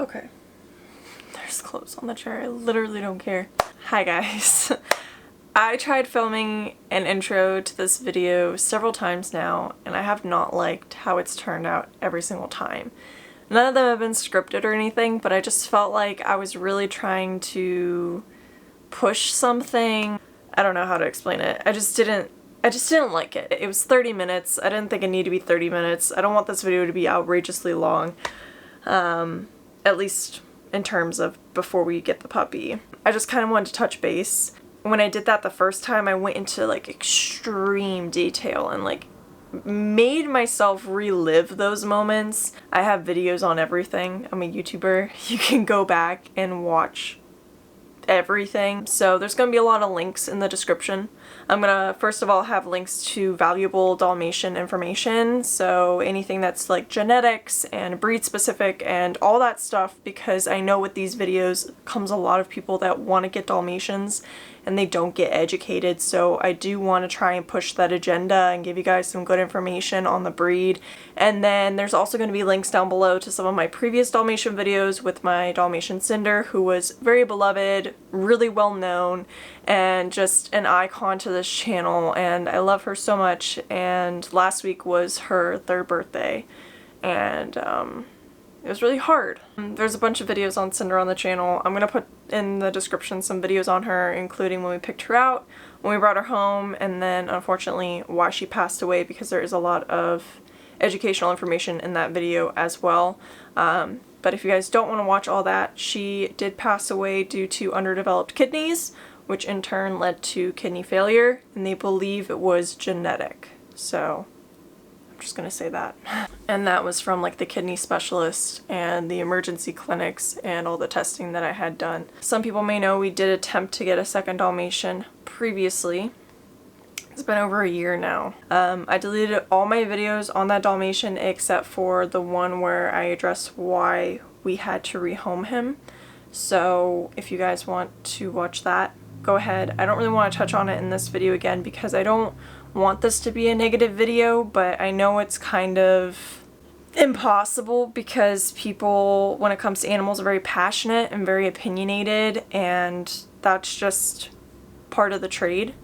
Okay. There's clothes on the chair. I literally don't care. Hi guys. I tried filming an intro to this video several times now, and I have not liked how it's turned out every single time. None of them have been scripted or anything, but I just felt like I was really trying to push something. I don't know how to explain it. I just didn't like it. It was 30 minutes. I didn't think it needed to be 30 minutes. I don't want this video to be outrageously long. At least in terms of before we get the puppy. I just kind of wanted to touch base. When I did that the first time, I went into like extreme detail and like made myself relive those moments. I have videos on everything. I'm a YouTuber. You can go back and watch everything. So there's going to be a lot of links in the description. I'm gonna first of all have links to valuable Dalmatian information, so anything that's like genetics and breed specific and all that stuff, because I know with these videos comes a lot of people that want to get Dalmatians and they don't get educated, so I do want to try and push that agenda and give you guys some good information on the breed. And then there's also going to be links down below to some of my previous Dalmatian videos with my Dalmatian Cinder, who was very beloved, really well known, and just an icon to this channel, and I love her so much. And last week was her 3rd birthday, and it was really hard. There's a bunch of videos on Cinder on the channel. I'm gonna put in the description some videos on her, including when we picked her out, when we brought her home, and then unfortunately why she passed away, because there is a lot of educational information in that video as well. But if you guys don't want to watch all that, she did pass away due to underdeveloped kidneys, which in turn led to kidney failure, and they believe it was genetic. So I'm just gonna say that. And that was from like the kidney specialist and the emergency clinics and all the testing that I had done. Some people may know we did attempt to get a second Dalmatian previously. It's been over a year now. I deleted all my videos on that Dalmatian except for the one where I address why we had to rehome him. So if you guys want to watch that, go ahead. I don't really want to touch on it in this video again because I don't want this to be a negative video, but I know it's kind of impossible because people, when it comes to animals, are very passionate and very opinionated, and that's just part of the trade.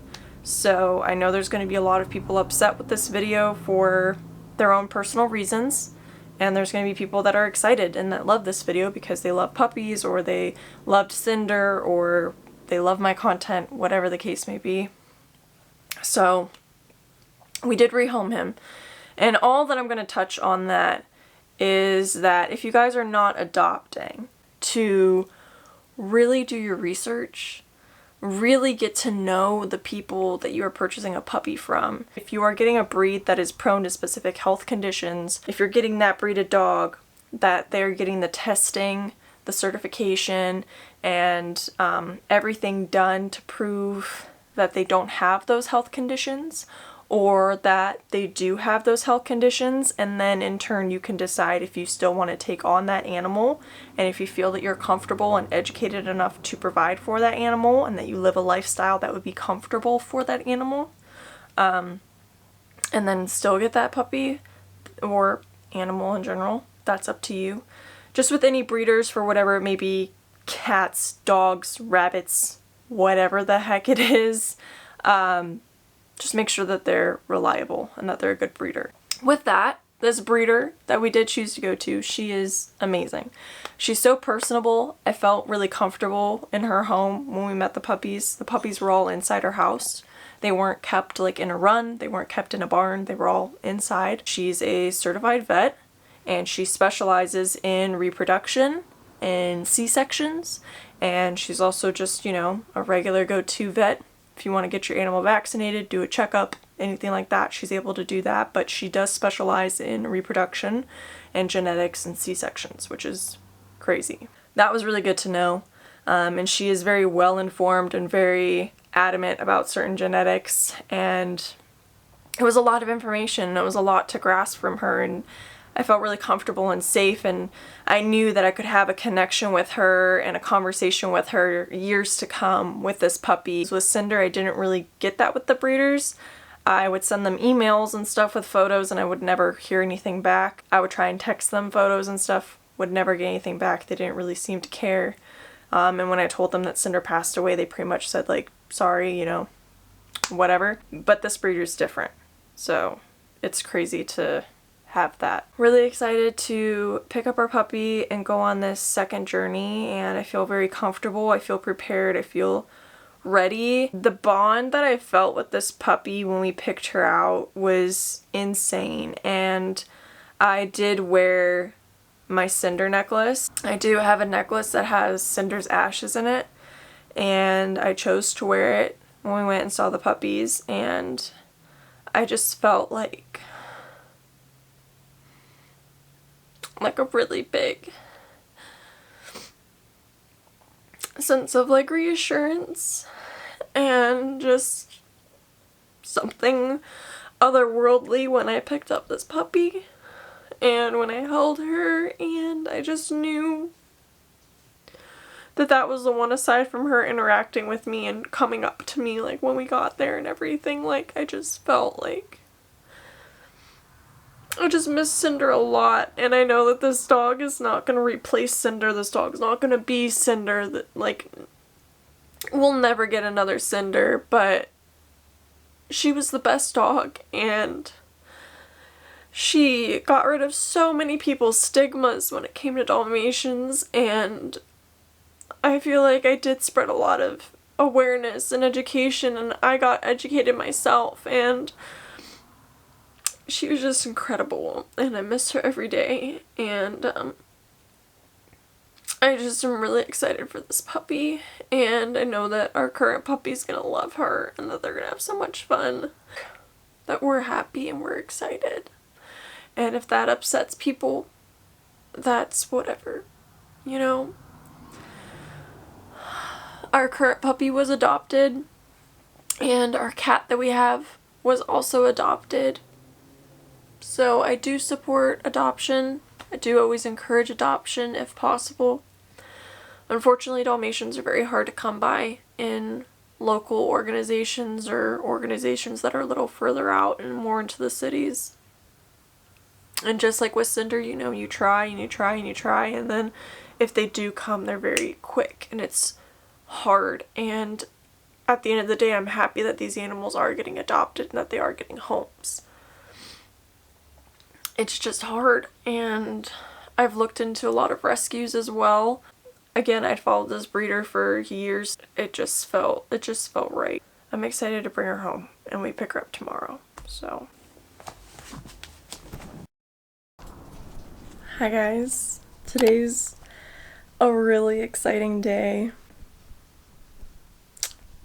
So I know there's going to be a lot of people upset with this video for their own personal reasons, and there's going to be people that are excited and that love this video because they love puppies, or they loved Cinder, or they love my content, whatever the case may be. So we did rehome him, and all that I'm going to touch on that is that if you guys are not adopting, to really do your research, really get to know the people that you are purchasing a puppy from. If you are getting a breed that is prone to specific health conditions, if you're getting that breed of dog, that they're getting the testing, the certification, and everything done to prove that they don't have those health conditions, or that they do have those health conditions, and then in turn you can decide if you still want to take on that animal, and if you feel that you're comfortable and educated enough to provide for that animal, and that you live a lifestyle that would be comfortable for that animal, and then still get that puppy or animal in general. That's up to you. Just with any breeders, for whatever it may be, cats, dogs, rabbits, whatever the heck it is, just make sure that they're reliable and that they're a good breeder. With that, this breeder that we did choose to go to, she is amazing. She's so personable. I felt really comfortable in her home when we met the puppies. The puppies were all inside her house. They weren't kept like in a run. They weren't kept in a barn. They were all inside. She's a certified vet, and she specializes in reproduction and C-sections, and she's also just, you know, a regular go-to vet. If you want to get your animal vaccinated, do a checkup, anything like that, she's able to do that. But she does specialize in reproduction and genetics and C-sections, which is crazy. That was really good to know. And she is very well informed and very adamant about certain genetics. And it was a lot of information. It was a lot to grasp from her, and I felt really comfortable and safe, and I knew that I could have a connection with her and a conversation with her years to come with this puppy. With Cinder, I didn't really get that with the breeders. I would send them emails and stuff with photos, and I would never hear anything back. I would try and text them photos and stuff would never get anything back. They didn't really seem to care. And when I told them that Cinder passed away, they pretty much said like, sorry, you know, whatever. But this breeder's different. So it's crazy to have that. Really excited to pick up our puppy and go on this second journey, and I feel very comfortable. I feel prepared. I feel ready. The bond that I felt with this puppy when we picked her out was insane, and I did wear my Cinder necklace. I do have a necklace that has Cinder's ashes in it, and I chose to wear it when we went and saw the puppies, and I just felt like a really big sense of like reassurance and just something otherworldly when I picked up this puppy and when I held her, and I just knew that that was the one, aside from her interacting with me and coming up to me like when we got there and everything. Like, I just felt like I just miss Cinder a lot, and I know that this dog is not going to replace Cinder. This dog's not going to be Cinder. That, like, we'll never get another Cinder, but she was the best dog, and she got rid of so many people's stigmas when it came to Dalmatians, and I feel like I did spread a lot of awareness and education, and I got educated myself, and she was just incredible, and I miss her every day, and I just am really excited for this puppy, and I know that our current puppy's gonna love her, and that they're gonna have so much fun, that we're happy and we're excited. And if that upsets people, that's whatever, you know? Our current puppy was adopted, and our cat that we have was also adopted. So I do support adoption. I do always encourage adoption if possible. Unfortunately, Dalmatians are very hard to come by in local organizations or organizations that are a little further out and more into the cities. And just like with Cinder, you know, you try and you try and you try, and then if they do come, they're very quick, and it's hard. And at the end of the day, I'm happy that these animals are getting adopted and that they are getting homes. It's just hard, and I've looked into a lot of rescues as well. Again, I'd followed this breeder for years. It just felt right. I'm excited to bring her home, and we pick her up tomorrow. So, hi guys. Today's a really exciting day.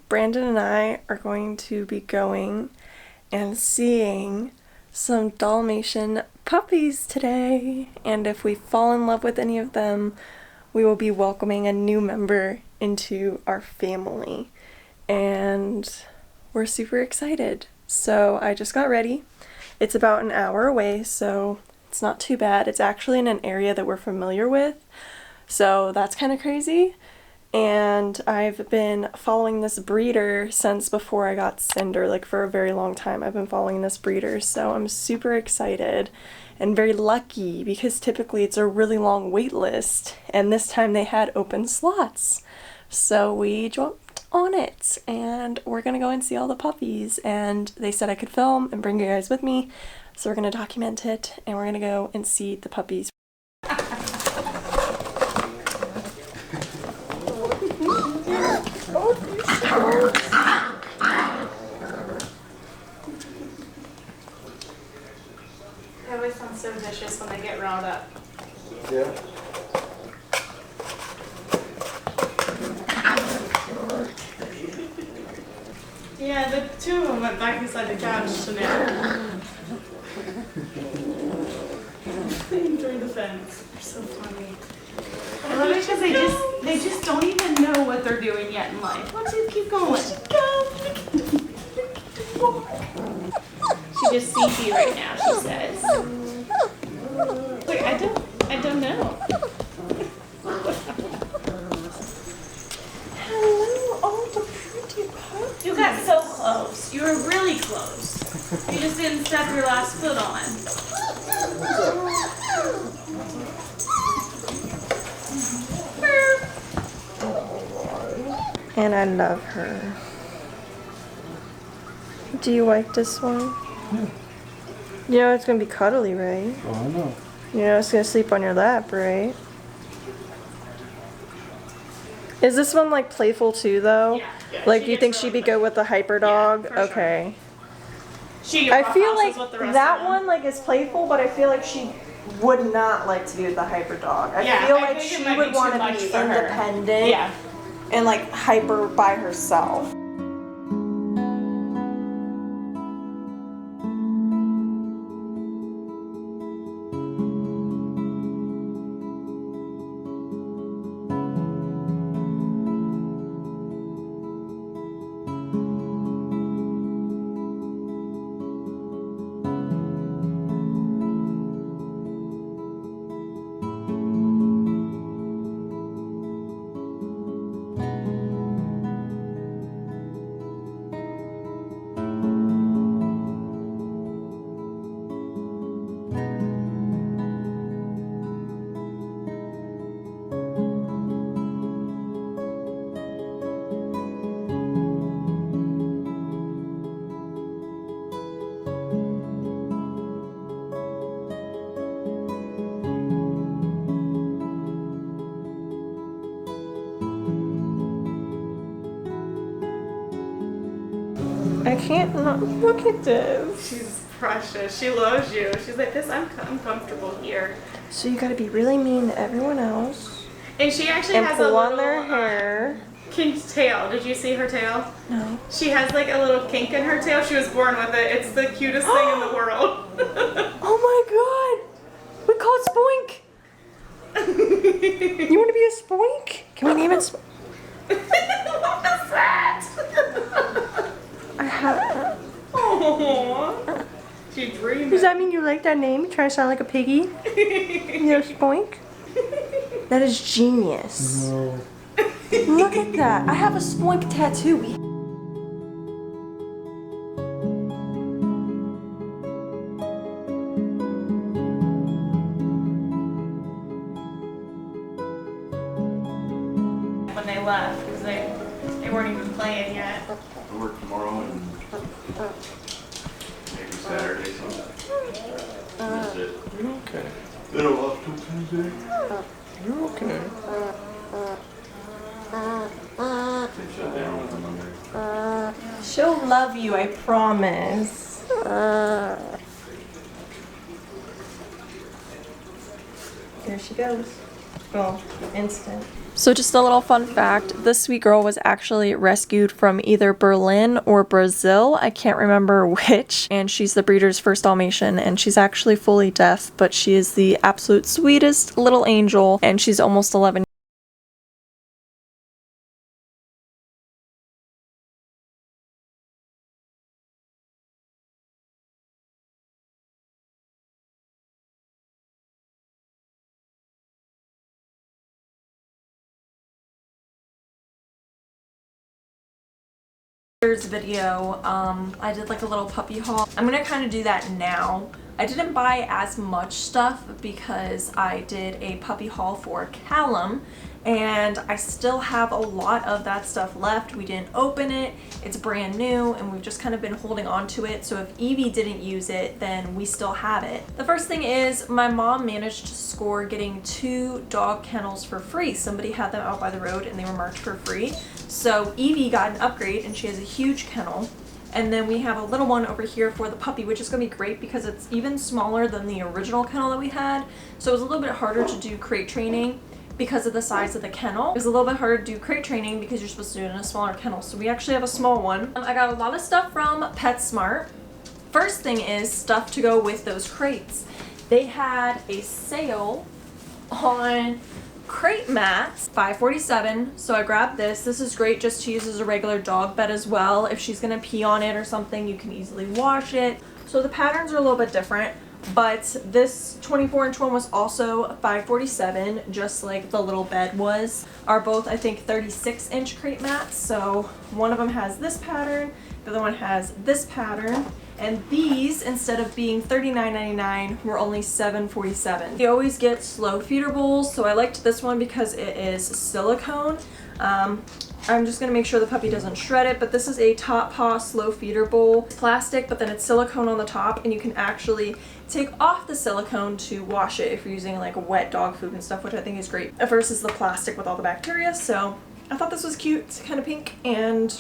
Brandon and I are going to be going and seeing some Dalmatian puppies today, and if we fall in love with any of them, we will be welcoming a new member into our family, and we're super excited. So I just got ready. It's about an hour away, so it's not too bad. It's actually in an area that we're familiar with, so that's kind of crazy. And I've been following this breeder since before I got Cinder, like for a very long time. I've been following this breeder, so I'm super excited and very lucky because typically it's a really long wait list, and this time they had open slots. So we jumped on it, and we're gonna go and see all the puppies, and they said I could film and bring you guys with me, so we're gonna document it, and we're gonna go and see the puppies. They always sound so vicious when they get riled up. Yeah. Yeah, the two of them went back inside the couch to nap. They enjoy the fence. They're so funny. I love it because they just don't even know what they're doing yet in life. Let's just keep going. She's just sleepy right now, she says. Wait, I don't know. Hello, all the pretty puppies. You got so close. You were really close. You just didn't step your last foot on. And I love her. Do you like this one? Yeah. You know it's gonna be cuddly, right? Oh, I know. You know it's gonna sleep on your lap, right? Is this one like playful too, though? Yeah, like, she do you gets think really she'd be good with the hyper dog? Yeah, for sure. Okay. She I feel like with the rest that of them. one like is playful, but I feel like she would not like to be with the hyper dog. I Yeah, feel I like think it she might would be too want to much be for her. independent Yeah. and like hyper by herself. I can't not look at this. She's precious. She loves you. She's like, I'm comfortable here. So you gotta be really mean to everyone else And she actually and has a pull on little their hair. kinked tail. Did you see her tail? No. She has like a little kink in her tail. She was born with it. It's the cutest thing in the world. Oh my god! We call it Spoink! You wanna be a Spoink? Can we name it Spoink? What was that? I have. Aww. She dreamed. Does that mean you like that name? You trying to sound like a piggy? You know, Spoink? That is genius. No. Look at that. I have a Spoink tattoo. When they left, because they weren't even playing yet. I work tomorrow and maybe Saturday, Sunday. That's it. You're okay. Then I'm off till Tuesday. You're okay. They shut down on Monday. She'll love you, I promise. There she goes. Well, instant. So just a little fun fact, this sweet girl was actually rescued from either Berlin or Brazil, I can't remember which, and she's the breeder's first Dalmatian, and she's actually fully deaf, but she is the absolute sweetest little angel, and she's almost 11. Video, I did like a little puppy haul. I'm gonna kind of do that now. I didn't buy as much stuff because I did a puppy haul for Callum and I still have a lot of that stuff left. We didn't open it, it's brand new, and we've just kind of been holding on to it, so if Eevee didn't use it, then we still have it. The first thing is my mom managed to score getting 2 dog kennels for free. Somebody had them out by the road and they were marked for free. So Eevee got an upgrade and she has a huge kennel. And then we have a little one over here for the puppy, which is going to be great because it's even smaller than the original kennel that we had. So it was a little bit harder to do crate training because of the size of the kennel. It was a little bit harder to do crate training because you're supposed to do it in a smaller kennel. So we actually have a small one. I got a lot of stuff from PetSmart. First thing is stuff to go with those crates. They had a sale on crate mats, $5.47, so I grabbed this. This is great just to use as a regular dog bed as well. If she's gonna pee on it or something, you can easily wash it. So the patterns are a little bit different, but this 24-inch one was also $5.47, just like the little bed was. Are both, I think, 36-inch crate mats, so one of them has this pattern, the other one has this pattern. And these, instead of being $39.99, were only $7.47. You always get slow feeder bowls, so I liked this one because it is silicone. I'm just gonna make sure the puppy doesn't shred it, but this is a Top Paw slow feeder bowl. It's plastic, but then it's silicone on the top, and you can actually take off the silicone to wash it if you're using like wet dog food and stuff, which I think is great versus the plastic with all the bacteria. So I thought this was cute. It's kind of pink, and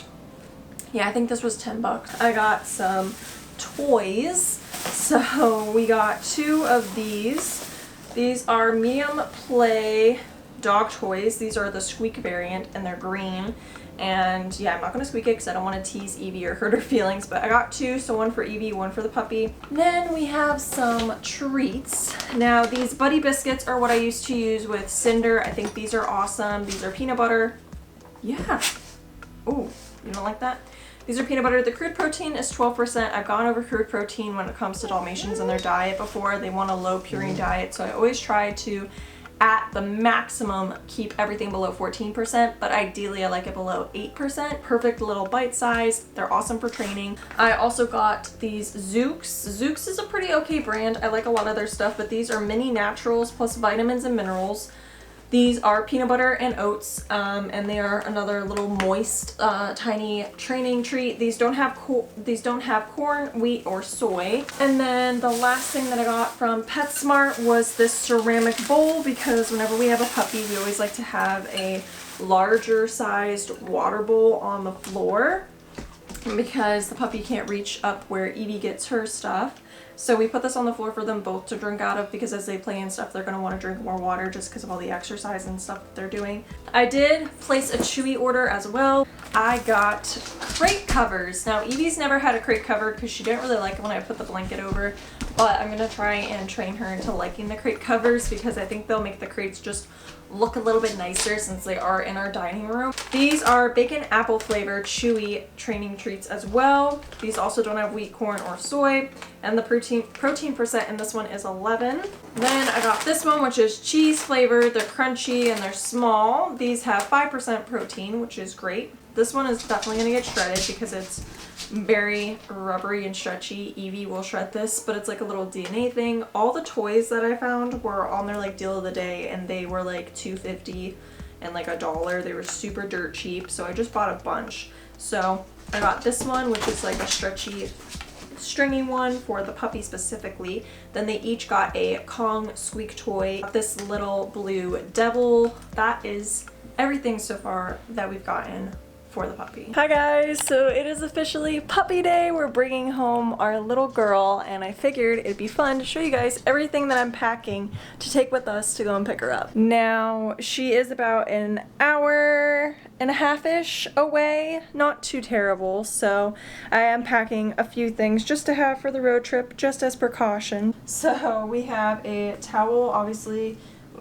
yeah, I think this was $10. I got some toys. So we got 2 of these. These are medium play dog toys. These are the squeak variant, and they're green. And yeah, I'm not gonna squeak it because I don't want to tease Eevee or hurt her feelings, but I got 2, so 1 for Eevee, 1 for the puppy. Then we have some treats. Now these Buddy Biscuits are what I used to use with Cinder. I think these are awesome. These are peanut butter. Yeah. Oh, you don't like that? These are peanut butter. The crude protein is 12%. I've gone over crude protein when it comes to Dalmatians and their diet before. They want a low purine diet, so I always try to, at the maximum, keep everything below 14%, but ideally I like it below 8%. Perfect little bite size. They're awesome for training. I also got these Zooks. Zooks is a pretty okay brand. I like a lot of their stuff, but these are mini naturals plus vitamins and minerals. These are peanut butter and oats, and they are another little moist, tiny training treat. These don't have corn, wheat, or soy. And then the last thing that I got from PetSmart was this ceramic bowl, because whenever we have a puppy, we always like to have a larger sized water bowl on the floor, because the puppy can't reach up where Eevee gets her stuff. So we put this on the floor for them both to drink out of, because as they play and stuff, they're going to want to drink more water just because of all the exercise and stuff that they're doing. I did place a chewy order as well. I got crate covers. Now Eevee's never had a crate cover because she didn't really like it when I put the blanket over, but I'm going to try and train her into liking the crate covers, because I think they'll make the crates just look a little bit nicer since they are in our dining room. These are bacon apple flavored chewy training treats as well. These also don't have wheat, corn, or soy, and the protein percent in this one is 11. Then I got this one, which is cheese flavored. They're crunchy and they're small. These have 5% protein, which is great. This one is definitely going to get shredded because it's very rubbery and stretchy. Eevee will shred this, but it's like a little DNA thing. All the toys that I found were on their like deal of the day, and they were like $2.50 and like $1. They were super dirt cheap, so I just bought a bunch. So I got this one, which is like a stretchy stringy one for the puppy specifically. Then they each got a Kong squeak toy. This little blue devil. That is everything so far that we've gotten for the puppy. Hi guys, so it is officially puppy day. We're bringing home our little girl, and I figured it'd be fun to show you guys everything that I'm packing to take with us to go and pick her up. Now she is about an hour and a half-ish away, not too terrible, so I am packing a few things just to have for the road trip, just as precaution. So we have a towel. Obviously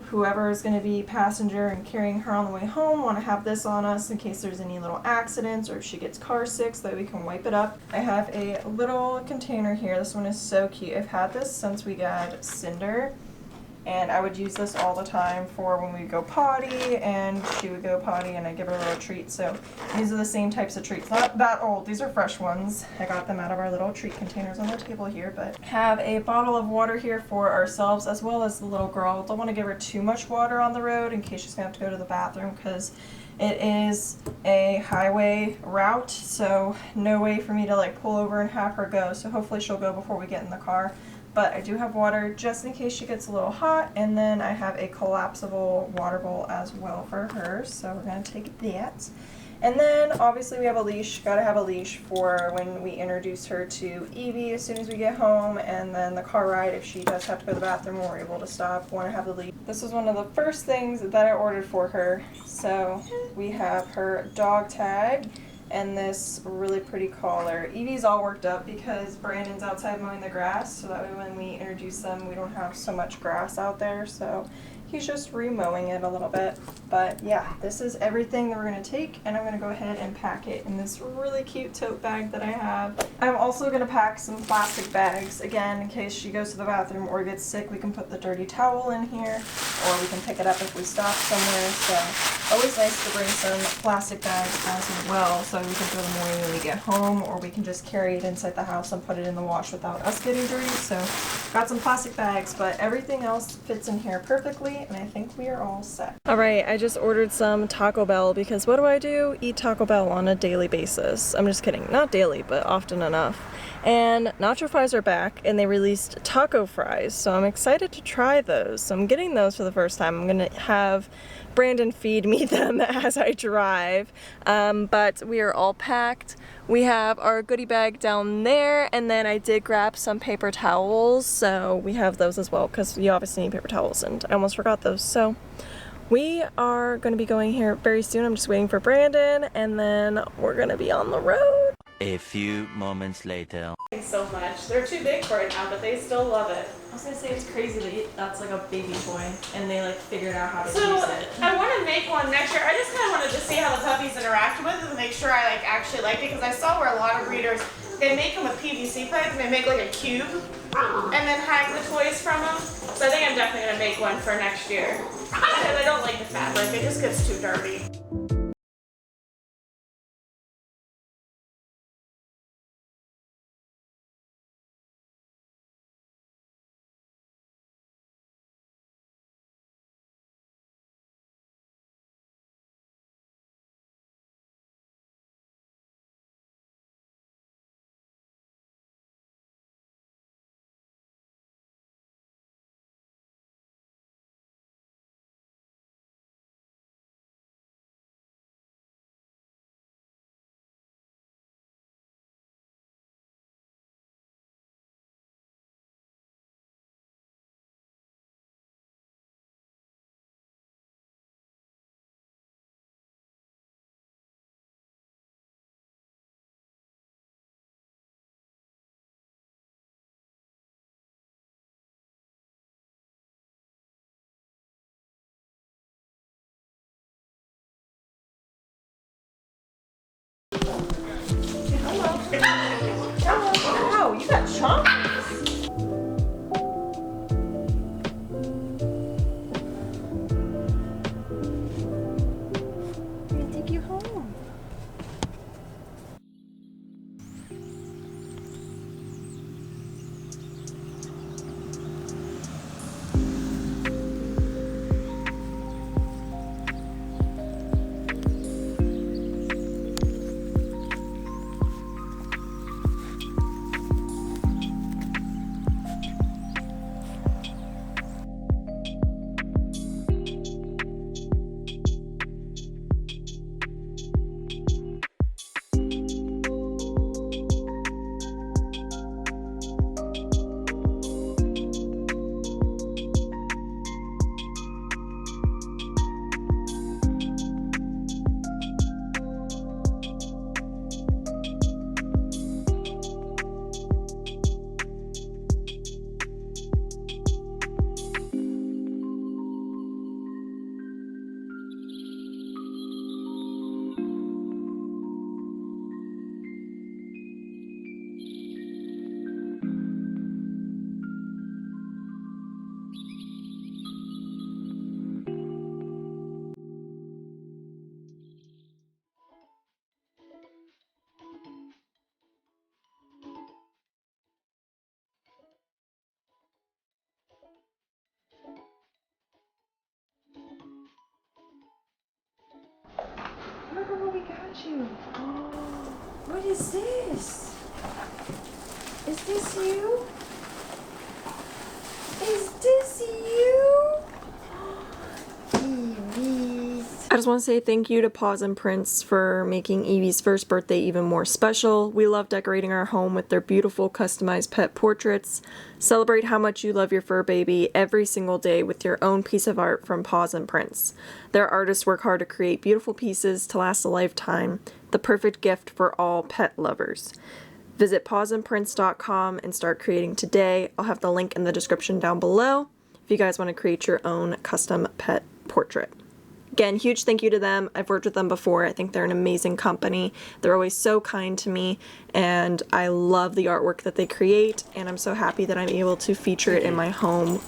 whoever is going to be passenger and carrying her on the way home want to have this on us in case there's any little accidents or if she gets car sick, so that we can wipe it up. I have a little container here. This one is so cute. I've had this since we got Cinder, and I would use this all the time for when we go potty, and she would go potty and I give her a little treat. So these are the same types of treats. Not that old. These are fresh ones. I got them out of our little treat containers on the table here, but have a bottle of water here for ourselves as well as the little girl. Don't want to give her too much water on the road in case she's going to have to go to the bathroom, because it is a highway route, so no way for me to like pull over and have her go. So hopefully she'll go before we get in the car. But I do have water just in case she gets a little hot, and then I have a collapsible water bowl as well for her, so we're going to take that. And then obviously we have a leash. Gotta have a leash for when we introduce her to Eevee as soon as we get home, and then the car ride if she does have to go to the bathroom or we're able to stop. Want to have the leash. This was one of the first things that I ordered for her. So we have her dog tag and this really pretty collar. Eevee's all worked up because Brandon's outside mowing the grass, so that way when we introduce them we don't have so much grass out there, so he's just remowing it a little bit. But yeah, this is everything that we're going to take, and I'm going to go ahead and pack it in this really cute tote bag that I have. I'm also going to pack some plastic bags, again, in case she goes to the bathroom or gets sick. We can put the dirty towel in here, or we can pick it up if we stop somewhere. So always nice to bring some plastic bags as well, so we can throw them away when we get home, or we can just carry it inside the house and put it in the wash without us getting dirty. So Got some plastic bags, but everything else fits in here perfectly, and I think we are all set. Alright, I just ordered some Taco Bell because what do? Eat Taco Bell on a daily basis. I'm just kidding. Not daily, but often enough. And nacho fries are back, and they released taco fries, so I'm excited to try those. So I'm getting those for the first time. I'm gonna have Brandon feed me them as I drive, but we are all packed. We have our goodie bag down there, and then I did grab some paper towels, so we have those as well because you obviously need paper towels, and I almost forgot those. So we are going to be going here very soon. I'm just waiting for Brandon, and then we're going to be on the road. A few moments later. So much. They're too big for it now, but they still love it. I was gonna say it's crazy that that's like a baby toy, and they like figured out how to So use it. I want to make one next year. I just kind of wanted to see how the puppies interact with it and make sure I like actually liked it, because I saw where a lot of breeders, they make them with PVC pipe and they make like a cube and then hang the toys from them. So I think I'm definitely gonna make one for next year because I don't like the fabric. It just gets too dirty. Wow, you got chompies! I'm gonna take you home. Look at what we got you. Oh, what is this? Is this you? Is this you? Eevee. I just want to say thank you to paws-n-prints for making Eevee's first birthday even more special. We love decorating our home with their beautiful customized pet portraits. Celebrate how much you love your fur baby every single day with your own piece of art from paws-n-prints. Their artists work hard to create beautiful pieces to last a lifetime, the perfect gift for all pet lovers. Visit paws-n-prints.com and start creating today. I'll have the link in the description down below if you guys want to create your own custom pet portrait. Again, huge thank you to them. I've worked with them before. I think they're an amazing company. They're always so kind to me, and I love the artwork that they create, and I'm so happy that I'm able to feature it in my home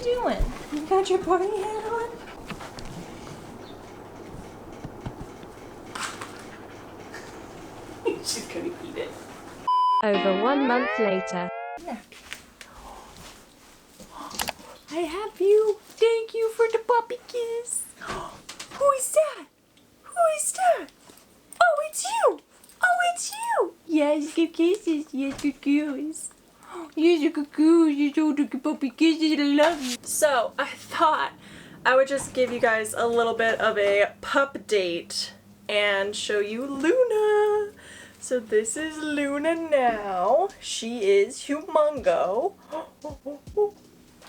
you doing? You got your party hat on? She's gonna eat it. Over 1 month later. I have you. Thank you for the puppy kiss. Who is that? Who is that? Oh, it's you. Oh, it's you. Yes, good kisses. Yes, good girls. Yes, you good girls. You so good puppy kisses. I love you. So I thought I would just give you guys a little bit of a pup date and show you Luna. So this is Luna now. She is humongo.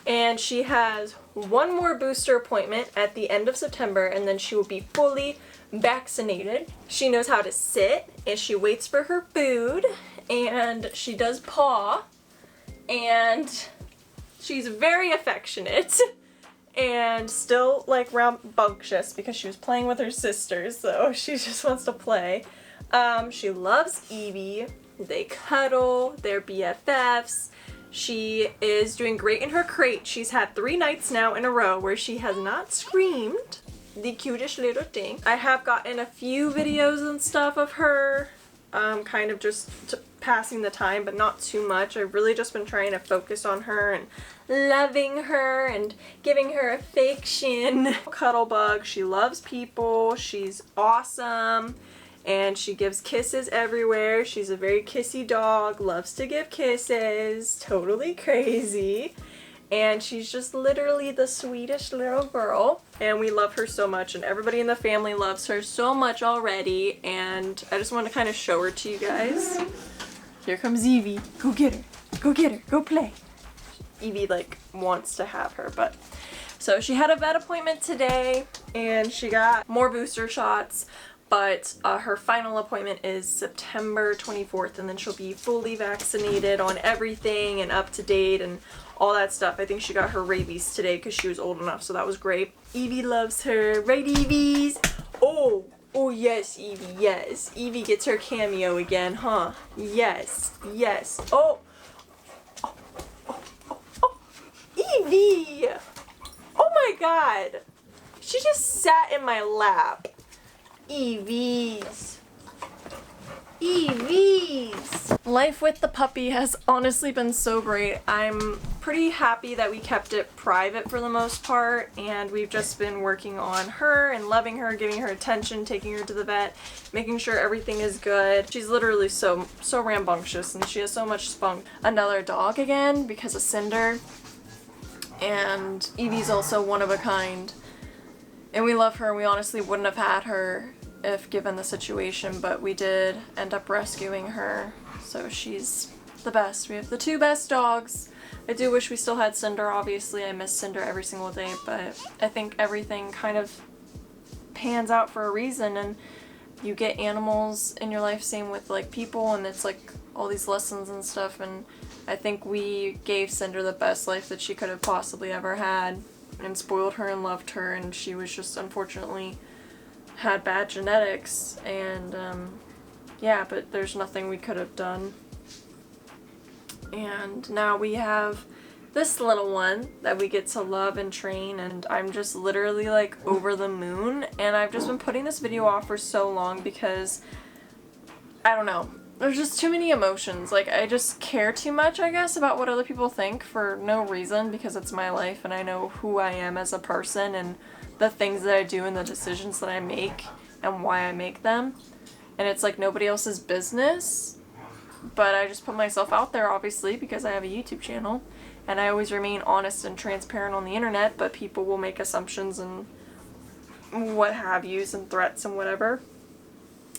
And she has one more booster appointment at the end of September, and then she will be fully vaccinated. She knows how to sit, and she waits for her food, and she does paw, and she's very affectionate, and still like rambunctious because she was playing with her sisters, so she just wants to play. She loves Eevee. They cuddle, they're BFFs. She is doing great in her crate. She's had 3 nights now in a row where she has not screamed. The cutest little thing. I have gotten a few videos and stuff of her, kind of just passing the time, but not too much. I've really just been trying to focus on her and loving her and giving her affection. Cuddle bug. She loves people. She's awesome. And she gives kisses everywhere. She's a very kissy dog, loves to give kisses, totally crazy. And she's just literally the sweetest little girl. And we love her so much, and everybody in the family loves her so much already. And I just want to kind of show her to you guys. Here comes Eevee. Go get her. Go get her. Go play. Eevee like wants to have her, but... So she had a vet appointment today, and she got more booster shots. But her final appointment is September 24th, and then she'll be fully vaccinated on everything and up to date and all that stuff. I think she got her rabies today because she was old enough, so that was great. Eevee loves her. Right, Eevees? Oh yes, Eevee, yes. Eevee gets her cameo again, huh? Yes, yes. Oh. Eevee! Oh my god. She just sat in my lap. Eevees. Eevees. Life with the puppy has honestly been so great. I'm pretty happy that we kept it private for the most part, and we've just been working on her and loving her, giving her attention, taking her to the vet, making sure everything is good. She's literally so rambunctious, and she has so much spunk. Another dog again because of Cinder, and Eevee's also one of a kind. And we love her, and we honestly wouldn't have had her if given the situation, but we did end up rescuing her, so she's the best. We have the 2 best dogs. I do wish we still had Cinder, obviously. I miss Cinder every single day, but I think everything kind of pans out for a reason, and you get animals in your life, same with like people, and it's like all these lessons and stuff, and I think we gave Cinder the best life that she could have possibly ever had, and spoiled her and loved her, and she was just unfortunately had bad genetics, and yeah, but there's nothing we could have done. And now we have this little one that we get to love and train, and I'm just literally like over the moon. And I've just been putting this video off for so long because I don't know, there's just too many emotions. Like, I just care too much, I guess, about what other people think for no reason, because it's my life and I know who I am as a person and the things that I do and the decisions that I make and why I make them. And it's like nobody else's business, but I just put myself out there, obviously, because I have a YouTube channel, and I always remain honest and transparent on the internet, but people will make assumptions and what have yous and threats and whatever.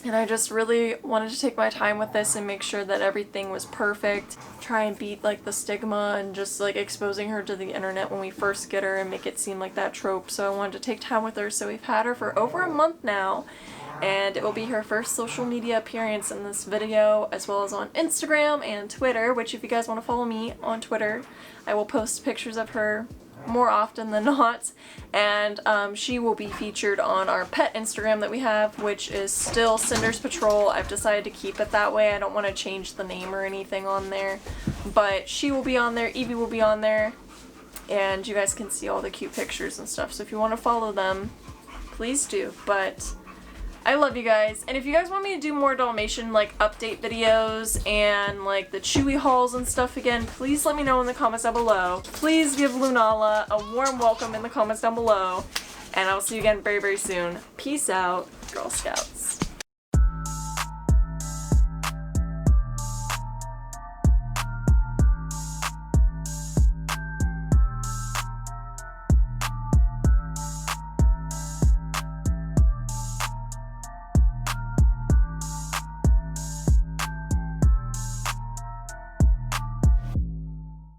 And I just really wanted to take my time with this and make sure that everything was perfect. Try and beat like the stigma and just like exposing her to the internet when we first get her and make it seem like that trope. So I wanted to take time with her. So we've had her for over a month now, and it will be her first social media appearance in this video, as well as on Instagram and Twitter, which if you guys want to follow me on Twitter, I will post pictures of her more often than not, and she will be featured on our pet Instagram that we have, which is still Cinder's Patrol. I've decided to keep it that way. I don't want to change the name or anything on there, but she will be on there, Eevee will be on there, and you guys can see all the cute pictures and stuff. So if you want to follow them, please do. But I love you guys, and if you guys want me to do more Dalmatian like update videos and like the Chewy hauls and stuff again, please let me know in the comments down below. Please give Lunala a warm welcome in the comments down below, and I'll see you again very, very soon. Peace out, Girl Scouts.